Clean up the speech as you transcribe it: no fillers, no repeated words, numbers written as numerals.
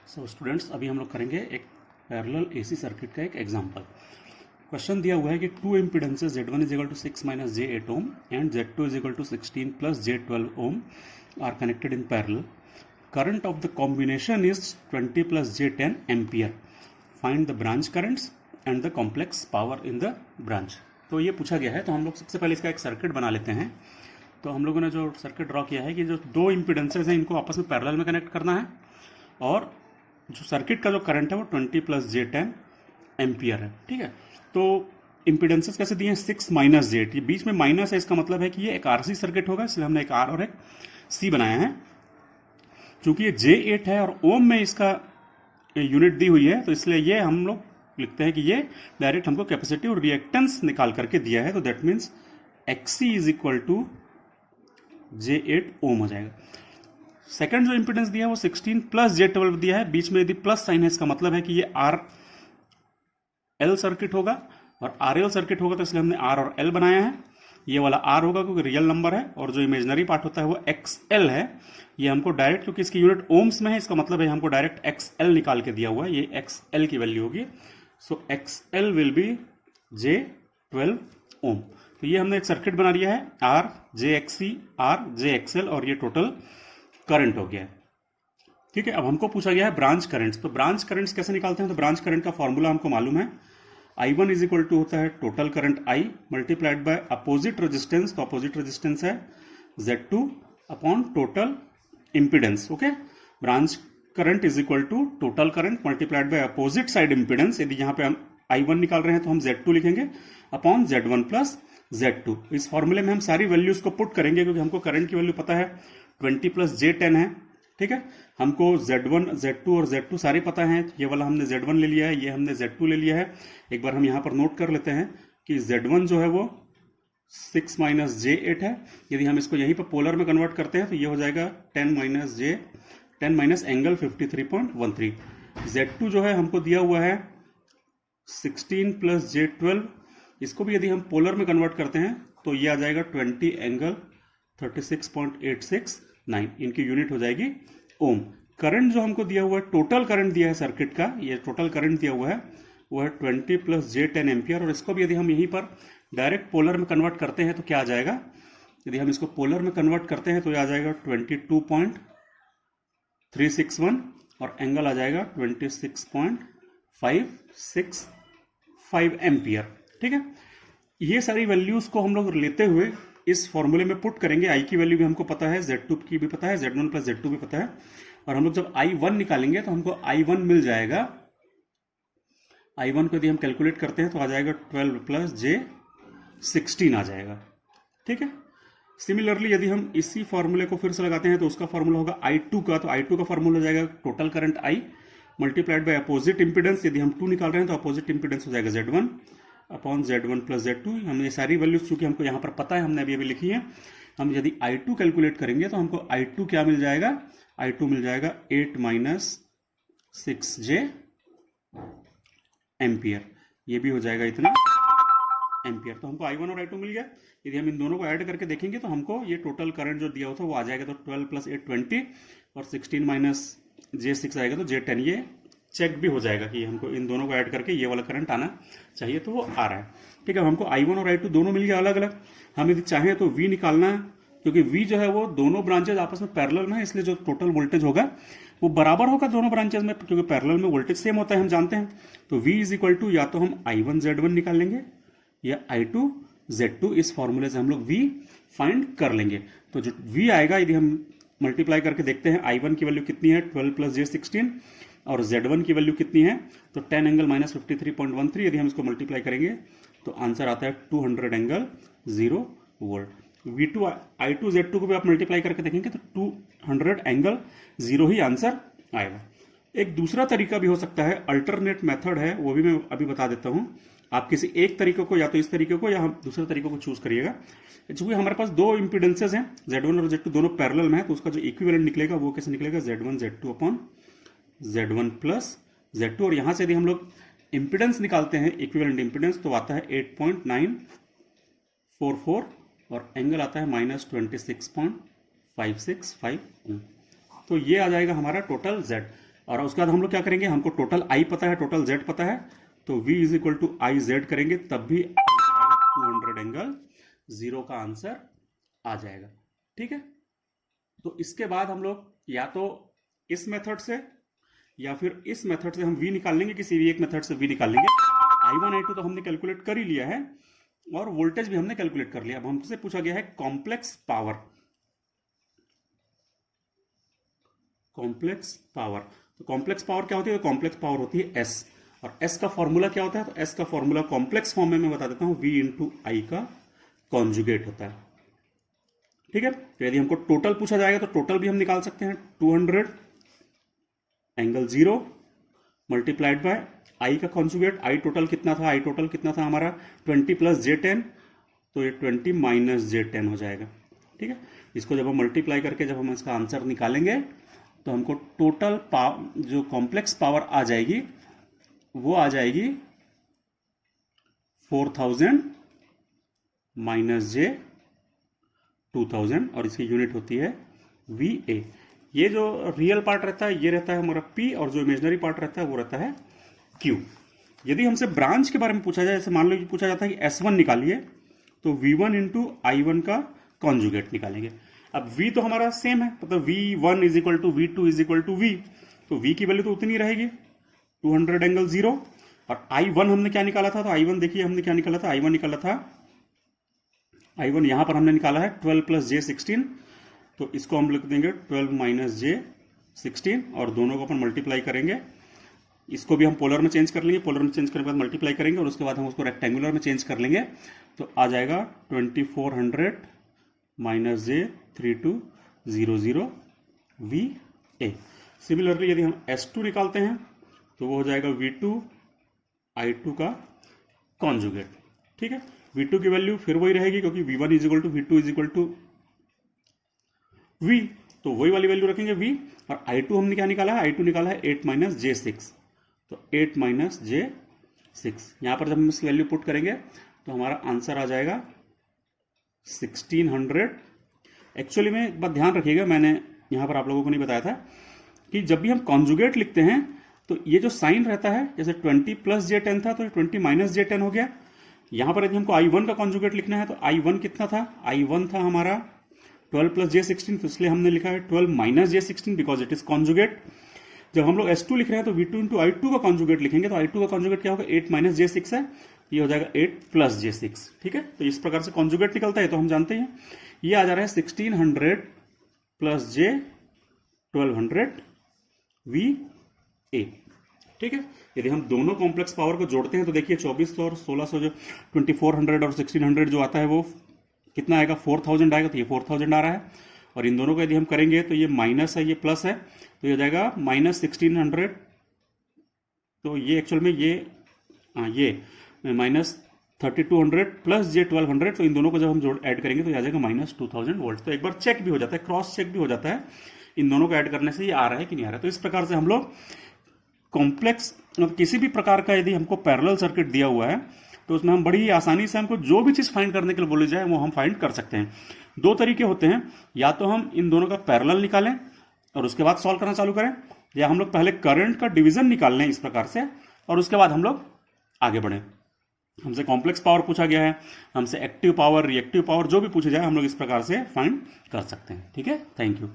So students, अभी हम लोग करेंगे एक पैरेलल एसी सर्किट का एक एग्जांपल। क्वेश्चन दिया हुआ है कि two impedances Z1 is equal to 6 minus J8 ohm and Z2 is equal to 16 plus J12 ohm are connected in parallel. Current of the combination is 20 plus J10 ampere. Find the branch currents and the complex power in the branch. तो ये पूछा गया है, तो हम लोग सबसे पहले इसका एक सर्किट बना लेते हैं। तो हम लोगों ने जो सर्किट ड्रॉ किया है कि जो दो इम्पीडेंसेस हैं इनको आपस में पैरेलल में कनेक्ट करना है, और जो सर्किट का जो करंट है वो 20 प्लस J10 एम्पियर है। ठीक है, तो इम्पीडेंसेस कैसे दिए हैं? 6 माइनस J8, ये बीच में माइनस है, इसका मतलब है कि ये एक RC सर्किट होगा, इसलिए हमने एक R और एक C बनाया है। चूंकि ये J8 है और ओम में इसका यूनिट दी हुई है, तो इसलिए ये हम लोग लिखते हैं कि ये डायरेक्ट हमको कैपेसिटी और रिएक्टेंस निकाल करके दिया है, तो that means XC is equal to J8 ohm हो जाएगा। सेकंड जो इंपीडेंस दिया है वो 16 प्लस J12 दिया है, बीच में यदि प्लस साइन है इसका मतलब है कि ये RL सर्किट होगा, और RL सर्किट होगा तो इसलिए हमने R और L बनाया है। ये वाला R होगा क्योंकि रियल नंबर है, और जो इमेजनरी पार्ट होता है वो XL है। ये हमको डायरेक्ट, क्योंकि इसकी यूनिट ओम्स में है, इसका मतलब है हमको डायरेक्ट XL निकाल के दिया हुआ है, ये XL की वैल्यू होगी। सो XL विल बी J12 ओम। तो ये हमने एक सर्किट बना लिया है, R JXC R JXL, और ये टोटल करंट हो गया है। ठीक है, अब हमको पूछा गया है ब्रांच करंट्स। तो ब्रांच करंट्स कैसे निकालते हैं? तो ब्रांच करंट का फॉर्मूला हमको मालूम है, I1 इज इक्वल टू होता है total current I multiplied by opposite resistance. तो अपोजिट रेजिस्टेंस है Z2 upon total impedance. Okay, branch current is equal to total current multiplied by opposite side impedance. यदि यहाँ पे हम I1 निकाल रहे हैं तो हम Z2 लिखेंगे अपॉन Z1 प्लस Z2। इस फॉर्मूले में हम सारी वैल्यूज को पुट करेंगे, क्योंकि हमको करंट की वैल्यू पता है 20 प्लस J10 है। ठीक है, हमको Z1 Z2 और Z2 सारे पता हैं। ये वाला हमने Z1 ले लिया है, ये हमने Z2 ले लिया है। एक बार हम यहाँ पर नोट कर लेते हैं कि Z1 जो है वो 6 माइनस J8 है। यदि हम इसको यहीं पर पोलर में कन्वर्ट करते हैं तो ये हो जाएगा 10 माइनस एंगल 53.13। Z2 जो है हमको दिया हुआ है 16 प्लस J12, इसको भी यदि हम पोलर में कन्वर्ट करते हैं तो ये आ जाएगा 20 एंगल 36.869, इनकी यूनिट हो जाएगी ओम। करंट जो हमको दिया हुआ है, टोटल करंट दिया है सर्किट का, ये टोटल करंट दिया हुआ है वो है 20 प्लस J10 एम्पियर, और इसको भी यदि हम यहीं पर डायरेक्ट पोलर में कन्वर्ट करते हैं तो क्या आ जाएगा? यदि हम इसको पोलर में कन्वर्ट करते हैं तो ये आ जाएगा 22.361, और एंगल आ जाएगा 26.565 एम्पियर। ठीक है, ये सारी वैल्यूज को हम लोग लेते हुए इस फॉर्मूले में पुट करेंगे। आई की वैल्यू भी हमको पता है, Z2 की भी पता है, Z1 प्लस Z2 भी पता है, और हम लोग जब I1 निकालेंगे तो हमको I1 मिल जाएगा। I1 को यदि हम कैलकुलेट करते हैं तो आ जाएगा 12 प्लस J16 आ जाएगा। ठीक है, सिमिलरली यदि हम इसी फॉर्मूले को फिर से लगाते हैं तो उसका फॉर्मूला होगा I2 का, तो I2 का फॉर्मूला हो जाएगा total current I multiplied by opposite impedance. यदि हम 2 निकाल रहे हैं तो अपोजिट इंपीडेंस हो जाएगा Z1 upon Z1 plus Z2। हम ये सारी वैल्यूज चूंकि हमको यहाँ पर पता है, हमने अभी लिखी है। हम यदि I2 कैलकुलेट करेंगे तो हमको I2 क्या मिल जाएगा? I2 मिल जाएगा 8 माइनस 6J एम्पियर, ये भी हो जाएगा इतना एम्पियर। तो हमको I1 और I2 मिल गया। यदि हम इन दोनों को ऐड करके देखेंगे तो हमको ये टोटल करंट जो दिया होता है वो आ जाएगा, तो 12 प्लस 8 20, और 16 माइनस J6 आएगा तो J10। ये चेक भी हो जाएगा कि हमको इन दोनों को ऐड करके ये वाला करंट आना चाहिए, तो वो आ रहा है। ठीक है, हमको I1 और I2 दोनों मिल गया अलग अलग। हम यदि चाहें तो V निकालना है, क्योंकि V जो है वो दोनों ब्रांचेज आपस में पैरेलल में है, इसलिए जो टोटल वोल्टेज होगा वो बराबर होगा दोनों ब्रांचेज में, क्योंकि पैरेलल में वोल्टेज सेम होता है, हम जानते हैं। तो V इज इक्वल टू, या तो हम I1 Z1 निकाल लेंगे या I2 Z2, इस फॉर्मूले से हम लोग V फाइंड कर लेंगे। तो जो V आएगा, यदि हम मल्टीप्लाई करके देखते हैं, I1 की वैल्यू कितनी है 12 प्लस J16, और Z1 की वैल्यू कितनी है तो 10 एंगल माइनस 53.13। यदि हम इसको मल्टीप्लाई करेंगे तो आंसर आता है 200 angle 0 volt. V2 I2 Z2 को भी आप मल्टीप्लाई करके देखेंगे तो 200 एंगल 0 ही आंसर आएगा। एक दूसरा तरीका भी हो सकता है, अल्टरनेट मेथड है, वो भी मैं अभी बता देता हूँ। आप किसी एक तरीके को, या तो इस तरीके को या हम दूसरे तरीके को चूज करिएगा। चूंकि हमारे पास दो इंपीडेंसेस हैं, Z1 और Z2 दोनों पैरेलल में है, तो उसका जो इक्विवेलेंट निकलेगा वो कैसे निकलेगा? Z1 Z2 upon Z1 plus Z2, और यहां से यदि हम लोग इंपीडेंस निकालते हैं, इक्विवेलेंट इंपीडेंस, तो आता है 8.944, और एंगल आता है माइनस 26.565। तो ये आ जाएगा हमारा टोटल Z। और उसके बाद हम लोग क्या करेंगे, हमको टोटल आई पता है, टोटल जेड पता है, तो V is equal to I Z करेंगे, तब भी 200 एंगल 0 का आंसर आ जाएगा। ठीक है, तो इसके बाद हम लोग या तो इस मेथड से या फिर इस मेथड से हम V निकाल लेंगे, किसी भी एक मेथड से V निकाल लेंगे। I1 I2 तो हमने कैलकुलेट कर ही लिया है और वोल्टेज भी हमने कैलकुलेट कर लिया। अब हमसे पूछा गया है कॉम्प्लेक्स पावर। कॉम्प्लेक्स पावर, तो कॉम्प्लेक्स पावर क्या होती है, तो कॉम्प्लेक्स पावर होती है S, और S का फॉर्मूला क्या होता है, तो S का फॉर्मूला कॉम्प्लेक्स फॉर्म में मैं बता देता हूं, V इंटू आई का कॉन्जुगेट होता है। ठीक है, तो यदि हमको टोटल पूछा जाएगा तो टोटल भी हम निकाल सकते हैं, 200 एंगल 0 मल्टीप्लाइड बाय आई का कॉन्जुगेट। आई टोटल कितना था, आई टोटल कितना था हमारा 20 प्लस J10, तो ये 20 माइनस J10 हो जाएगा। ठीक है, इसको जब हम मल्टीप्लाई करके जब हम इसका आंसर निकालेंगे तो हमको टोटल जो कॉम्प्लेक्स पावर आ जाएगी वो आ जाएगी 4000 माइनस J 2000, और इसकी यूनिट होती है VA। ये जो रियल पार्ट रहता है ये रहता है हमारा P, और जो इमेजनरी पार्ट रहता है वो रहता है Q। यदि हमसे ब्रांच के बारे में पूछा जाए, जैसे मान लो कि पूछा जाता है कि S1 निकालिए, तो V1 इंटू I1 का कॉन्जुगेट निकालेंगे। अब V तो हमारा सेम है, मतलब V1 is equal to V2 is equal to V, तो V की वैल्यू तो उतनी रहेगी 200 एंगल 0। और I1 हमने क्या निकाला था, तो I1 देखिए हमने क्या निकाला था, I1 निकाला था, I1 यहां पर हमने निकाला है 12 प्लस J16, तो इसको हम लिख देंगे 12 माइनस J16, और दोनों को अपन मल्टीप्लाई करेंगे। इसको भी हम पोलर में चेंज कर लेंगे, पोलर में चेंज करने के बाद मल्टीप्लाई करेंगे, और उसके बाद हम उसको रेक्टेंगुलर में चेंज कर लेंगे, तो आ जाएगा 2400 माइनस J3200 VA। सिमिलरली यदि हम S2 निकालते हैं तो वो हो जाएगा V2 I2 का कॉन्जुगेट। ठीक है, V2 की वैल्यू फिर वही रहेगी, क्योंकि V1 is equal to V2 is equal to V, तो वही वाली वैल्यू रखेंगे V। और I2 हमने क्या निकाला है, I2 निकाला है 8 माइनस J6, तो 8 माइनस J6, यहां पर जब हम इसकी वैल्यू पुट करेंगे तो हमारा आंसर आ जाएगा 1600। एक्चुअली में एक बात ध्यान रखिएगा, मैंने यहां पर आप लोगों को नहीं बताया था कि जब भी हम कॉन्जुगेट लिखते हैं तो ये जो साइन रहता है, जैसे 20 प्लस J10 था तो 20 माइनस J10 हो गया। यहां पर यदि हमको I1 का कॉन्जुगेट लिखना है तो I1 कितना था, I1 था हमारा 12 प्लस J16, तो इसलिए हमने लिखा है 12 minus J16 because it is conjugate. जब हम लोग S2 लिख रहे हैं तो V2 इंटू I2 का कॉन्जुगेट लिखेंगे, तो I2 का कॉन्जुगेट क्या होगा, 8 माइनस J6 है, ये हो जाएगा 8 प्लस J6। ठीक है, तो इस प्रकार से कॉन्जुगेट निकलता है, तो हम जानते हैं ये आ जा रहा है 1600 प्लस J 1200 VA। ठीक है, यदि हम दोनों कॉम्प्लेक्स पावर को जोड़ते हैं तो देखिए 2400 और 1600, जो 2400 और 1600 जो आता है वो कितना आएगा, 4000 आएगा, तो ये 4000 आ रहा है। और इन दोनों को यदि हम करेंगे तो ये माइनस है, ये प्लस है, तो ये हो जाएगा माइनस 1600, तो ये एक्चुअल में ये माइनस 3200 प्लस J 1200, तो इन दोनों को जब हम जोड़ ऐड करेंगे तो ये आ जाएगा माइनस 2000 वोल्ट। तो एक बार चेक भी हो जाता है, क्रॉस चेक भी हो जाता है, इन दोनों को ऐड करने से ये आ रहा है कि नहीं आ रहा है। तो इस प्रकार से हम लोग कॉम्प्लेक्स, मतलब किसी भी प्रकार का यदि हमको पैरेलल सर्किट दिया हुआ है तो उसमें हम बड़ी ही आसानी से हमको जो भी चीज फाइंड करने के लिए बोली जाए वो हम फाइंड कर सकते हैं। दो तरीके होते हैं, या तो हम इन दोनों का पैरेलल निकालें और उसके बाद सॉल्व करना चालू करें, या हम लोग पहले करंट का डिवीजन निकाल लें इस प्रकार से और उसके बाद हम लोग आगे बढ़ें। हमसे कॉम्प्लेक्स पावर पूछा गया है, हमसे एक्टिव पावर, रिएक्टिव पावर, जो भी पूछा जाए हम लोग इस प्रकार से फाइंड कर सकते हैं। ठीक है, थैंक यू।